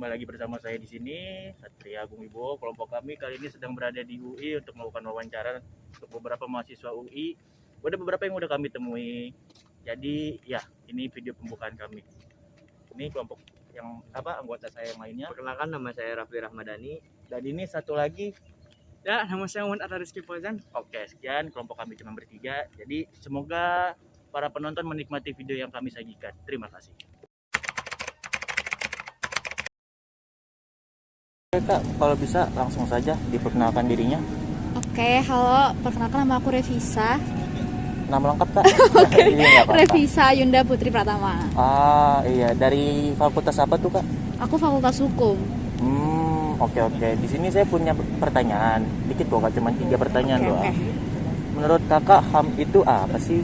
kembali lagi bersama saya di sini, Satria Agung Wibowo. Kelompok kami kali ini sedang berada di UI untuk melakukan wawancara untuk beberapa mahasiswa UI. Ada beberapa yang udah kami temui. Jadi ya, ini video pembukaan kami. Ini kelompok yang anggota saya yang lainnya. Perkenalkan, nama saya Raffi Rahmadani. Dan ini satu lagi. Ya, nama saya Muhammad Rizky Fauzan. Oke, sekian, kelompok kami cuma bertiga. Jadi semoga para penonton menikmati video yang kami sajikan. Terima kasih. Kak, kalau bisa langsung saja diperkenalkan dirinya. Oke, halo, perkenalkan nama aku Revisa. Nama lengkap Kak? Oke, iya, Revisa Yunda Putri Pratama. Iya, dari fakultas apa tuh Kak? Aku Fakultas Hukum. Oke. Di sini saya punya pertanyaan, dikit kok Kak, cuma 3 pertanyaan doang. Oke. Menurut Kakak HAM itu apa sih?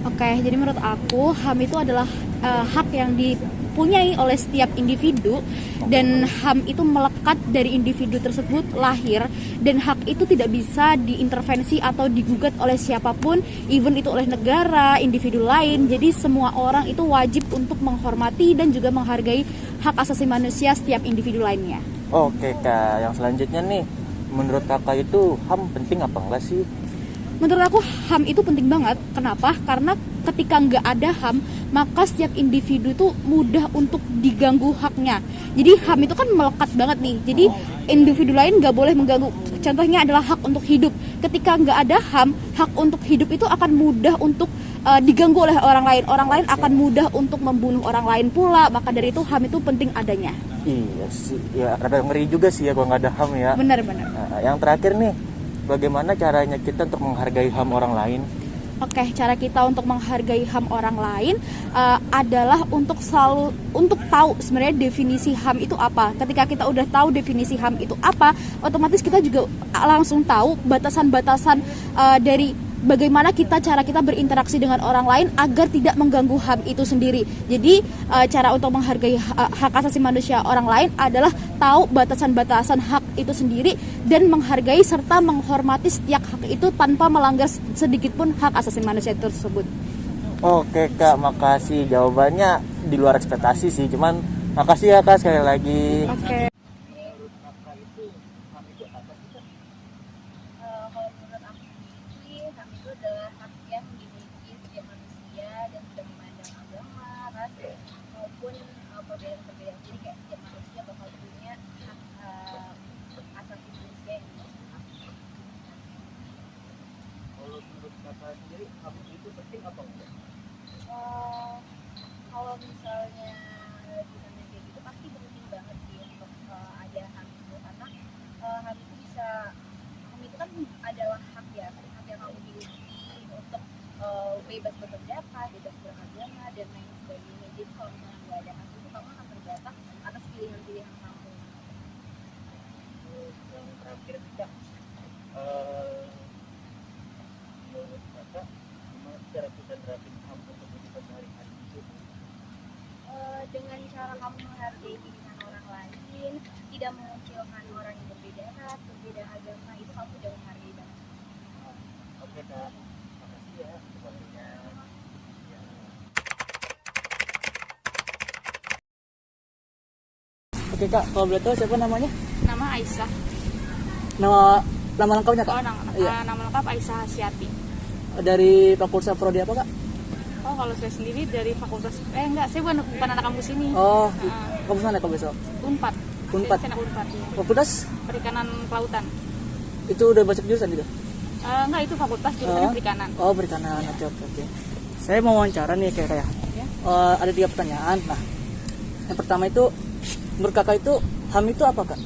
Oke, jadi menurut aku HAM itu adalah hak yang dipunyai oleh setiap individu, dan HAM itu melekat dari individu tersebut lahir, dan hak itu tidak bisa diintervensi atau digugat oleh siapapun, even itu oleh negara, individu lain. Jadi semua orang itu wajib untuk menghormati dan juga menghargai hak asasi manusia setiap individu lainnya. Oke Kak, yang selanjutnya nih, menurut Kakak itu HAM penting apa enggak sih? Menurut aku HAM itu penting banget. Kenapa? Karena ketika nggak ada HAM, maka setiap individu itu mudah untuk diganggu haknya. Jadi HAM itu kan melekat banget nih. Jadi individu lain nggak boleh mengganggu. Contohnya adalah hak untuk hidup. Ketika nggak ada HAM, hak untuk hidup itu akan mudah untuk diganggu oleh orang lain. Orang lain akan mudah untuk membunuh orang lain pula. Maka dari itu HAM itu penting adanya. Iya sih, ya rada ngeri juga sih ya kalau nggak ada HAM ya. Benar-benar. Nah, yang terakhir nih, bagaimana caranya kita untuk menghargai HAM orang lain? Oke, cara kita untuk menghargai HAM orang lain adalah untuk tahu sebenarnya definisi HAM itu apa. Ketika kita udah tahu definisi HAM itu apa, otomatis kita juga langsung tahu batasan-batasan dari bagaimana cara kita berinteraksi dengan orang lain agar tidak mengganggu HAM itu sendiri. Jadi cara untuk menghargai hak asasi manusia orang lain adalah tahu batasan-batasan hak itu sendiri dan menghargai serta menghormati setiap hak itu tanpa melanggar sedikit pun hak asasi manusia tersebut. Oke Kak, makasih. Jawabannya di luar ekspektasi sih, cuman makasih ya Kak sekali lagi. Oke. Kalau menurut aku sih, HAM itu adalah hak yang dimiliki setiap manusia dan tidak memandang agama, ras, maupun perbedaan-perbedaan. Jadi kayak setiap manusia bakal punya hak asasi manusia yang dimiliki. Kalau menurut Kakak sendiri, HAM itu penting apa enggak? Kalau misalnya ditanya kayak gitu, pasti penting banget sih untuk ada HAM itu, karena HAM itu kan adalah hak yang kamu miliki untuk bebas berpendapat, bebas beragama dan lain sebagainya. Jadi kalau misalnya nggak ada hak itu, kamu akan terbatas atas pilihan-pilihan kamu. Yang terakhir Kak, menurut Kakak gimana cara kita terapin HAM untuk kehidupan sehari-hari itu? Dengan cara kamu menghargai pilihan orang lain, tidak mengucilkan orang yang berbeda ras, berbeda agama, itu kamu sudah menghargai banget. Oke Kak, makasih ya untuk waktunya. Oke Kak, kalau boleh tahu siapa namanya? Nama Aisyah. Nama lengkapnya Kak? Iya. Nama lengkap Aisyah Hasyati. Dari Fakultas Prodi apa Kak? Oh, kalau saya sendiri dari fakultas enggak, saya bukan anak kampus ini. Oh, kampus mana Kak besok? Unpad. Unpad. Saya anak Unpad. Ya. Fakultas? Perikanan kelautan. Itu udah banyak jurusan gitu? Enggak, itu fakultas jurusannya perikanan. Oh, perikanan. Oke. Saya mau wawancara nih kayak Ya. ada 3 pertanyaan. Nah, yang pertama itu, menurut Kakak itu HAM itu apa Kak?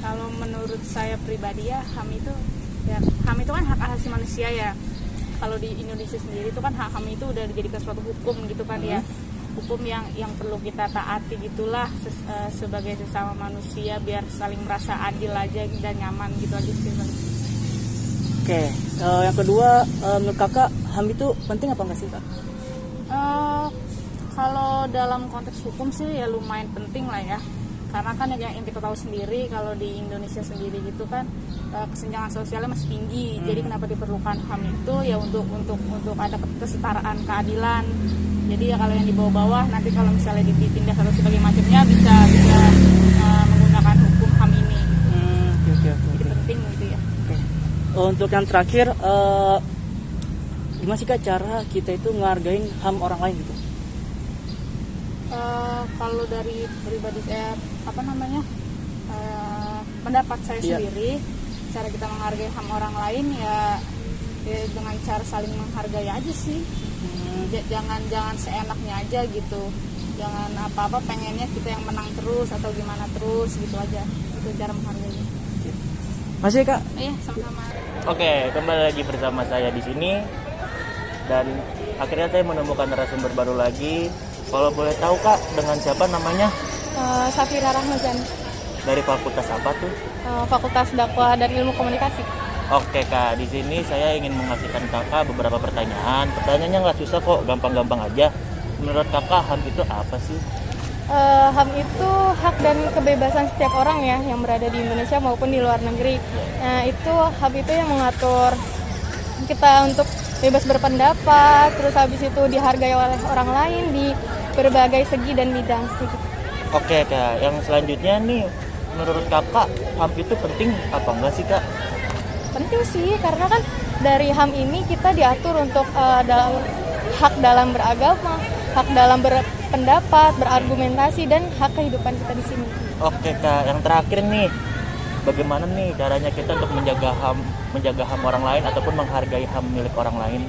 Kalau menurut saya pribadi ya, HAM itu kan hak asasi manusia ya. Kalau di Indonesia sendiri itu kan HAM itu udah dijadikan suatu hukum gitu kan ya. Hukum yang perlu kita taati gitulah sebagai sesama manusia, biar saling merasa adil aja dan nyaman gitu aja sih. Oke, yang kedua, menurut Kakak HAM itu penting apa enggak sih Kak? Kalau dalam konteks hukum sih ya lumayan penting lah ya. Karena kan yang kita tahu sendiri, kalau di Indonesia sendiri gitu kan kesenjangan sosialnya masih tinggi. Jadi kenapa diperlukan HAM itu ya untuk ada kesetaraan keadilan Jadi ya kalau yang di bawah-bawah nanti kalau misalnya ditindak atau sebagainya macamnya bisa menggunakan hukum HAM ini. Oke. Jadi penting gitu ya. Untuk yang terakhir, gimana sih Kak cara kita itu ngehargain HAM orang lain gitu? Kalau dari pribadi saya pendapat saya sendiri, cara kita menghargai HAM orang lain ya dengan cara saling menghargai aja sih. Jangan seenaknya aja gitu, jangan apa-apa pengennya kita yang menang terus atau gimana terus gitu aja. Itu cara menghargainya. Masih Kak? Iya, sama-sama. Oke, kembali lagi bersama saya di sini dan akhirnya saya menemukan narasumber baru lagi. Kalau boleh tahu Kak, dengan siapa namanya? Safira Rahmazani, Dari fakultas apa tuh? Fakultas Dakwah dan Ilmu Komunikasi. Oke Kak, di sini saya ingin mengasihkan Kakak beberapa pertanyaan. Pertanyaannya nggak susah kok, gampang-gampang aja. Menurut Kakak HAM itu apa sih? HAM itu hak dan kebebasan setiap orang ya yang berada di Indonesia maupun di luar negeri. Nah itu HAM itu yang mengatur kita untuk bebas berpendapat, terus habis itu dihargai oleh orang lain di berbagai segi dan bidang. Gitu. Oke Kak, yang selanjutnya nih, menurut Kakak HAM itu penting apa enggak sih Kak? Penting sih karena kan dari HAM ini kita diatur untuk hak dalam beragama, hak dalam berpendapat, berargumentasi dan hak kehidupan kita di sini. Oke Kak, yang terakhir nih, bagaimana nih caranya kita untuk menjaga HAM orang lain ataupun menghargai HAM milik orang lain?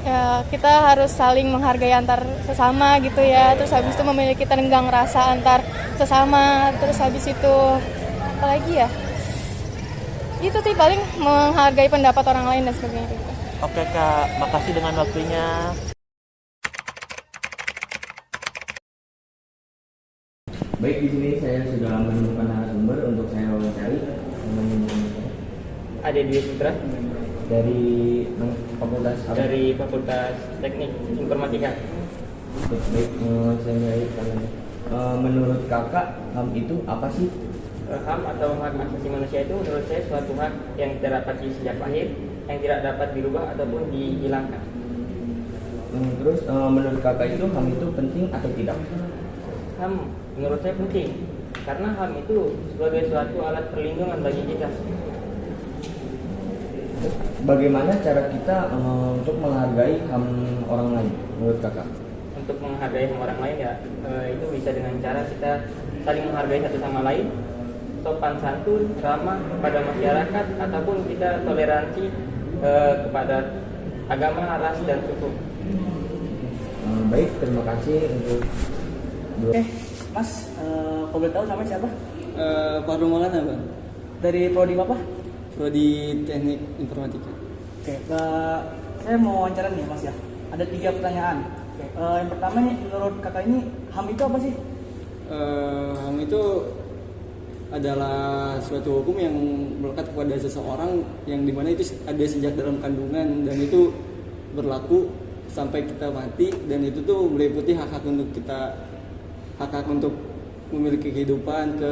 Ya, kita harus saling menghargai antar sesama gitu ya. Terus habis itu memiliki tenggang rasa antar sesama. Terus habis itu apa lagi ya? Itu sih paling menghargai pendapat orang lain dan sebagainya gitu. Oke Kak, makasih dengan waktunya. Baik, di sini saya sudah menemukan narasumber untuk saya wawancari. Ade Dwi Putra Dari fakultas apa? dari Fakultas Teknik Informatika. Baik, saya menurut kakak HAM itu apa sih? HAM atau hak asasi manusia itu menurut saya suatu hak yang terdapat sejak lahir, yang tidak dapat dirubah ataupun dihilangkan. Terus menurut kakak itu HAM itu penting atau tidak? HAM menurut saya penting karena HAM itu sebagai suatu alat perlindungan bagi kita. Bagaimana cara kita untuk menghargai HAM orang lain menurut kakak? Untuk menghargai HAM orang lain ya itu bisa dengan cara kita saling menghargai satu sama lain, sopan santun, ramah kepada masyarakat ataupun kita toleransi kepada agama, ras dan suku. Baik, terima kasih untuk Mas, kalau boleh tahu namanya siapa? Fahru Maulana, Bang. Dari prodi apa? Prodi Teknik Informatika. Oke, saya mau wawancara nih Mas ya. Ada 3 pertanyaan. Yang pertama nih, menurut kakak ini HAM itu apa sih? HAM itu adalah suatu hukum yang melekat kepada seseorang yang dimana itu ada sejak dalam kandungan dan itu berlaku sampai kita mati, dan itu tuh meliputi hak-hak untuk kita, hak-hak untuk memiliki kehidupan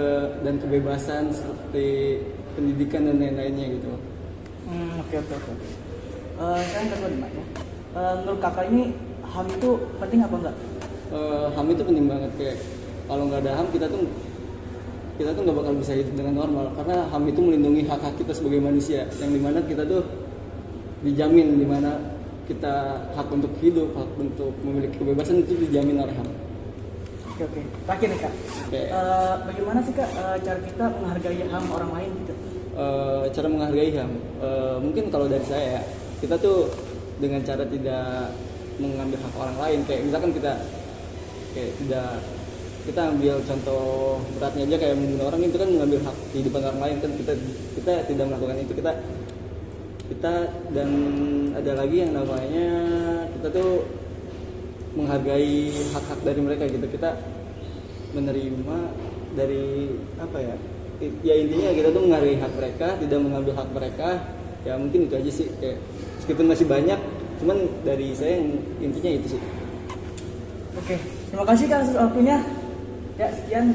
dan kebebasan seperti pendidikan dan lain-lainnya gitu. Oke. Saya yang kedua nih Mas ya. Menurut kakak ini HAM itu penting apa enggak? HAM itu penting banget, kayak kalau nggak ada HAM kita tuh nggak bakal bisa hidup dengan normal, karena HAM itu melindungi hak-hak kita sebagai manusia yang dimana kita tuh dijamin, dimana kita hak untuk hidup, hak untuk memiliki kebebasan itu dijamin oleh HAM. Oke. Terakhir nih Kak. Bagaimana sih Kak cara kita menghargai HAM orang lain gitu? Cara menghargai HAM, mungkin kalau dari saya, kita tuh dengan cara tidak mengambil hak orang lain, kayak misalkan kita ambil contoh beratnya aja kayak membunuh orang, itu kan mengambil hak kehidupan orang lain kan, kita tidak melakukan itu, kita dan ada lagi yang namanya kita tuh menghargai hak-hak dari mereka gitu, kita menerima dari apa ya intinya kita tuh menghargai hak mereka, tidak mengambil hak mereka, ya mungkin itu aja sih, kayak meskipun masih banyak, cuman dari saya yang intinya itu sih. Oke, terima kasih Kak atas waktunya. Ya, sekian.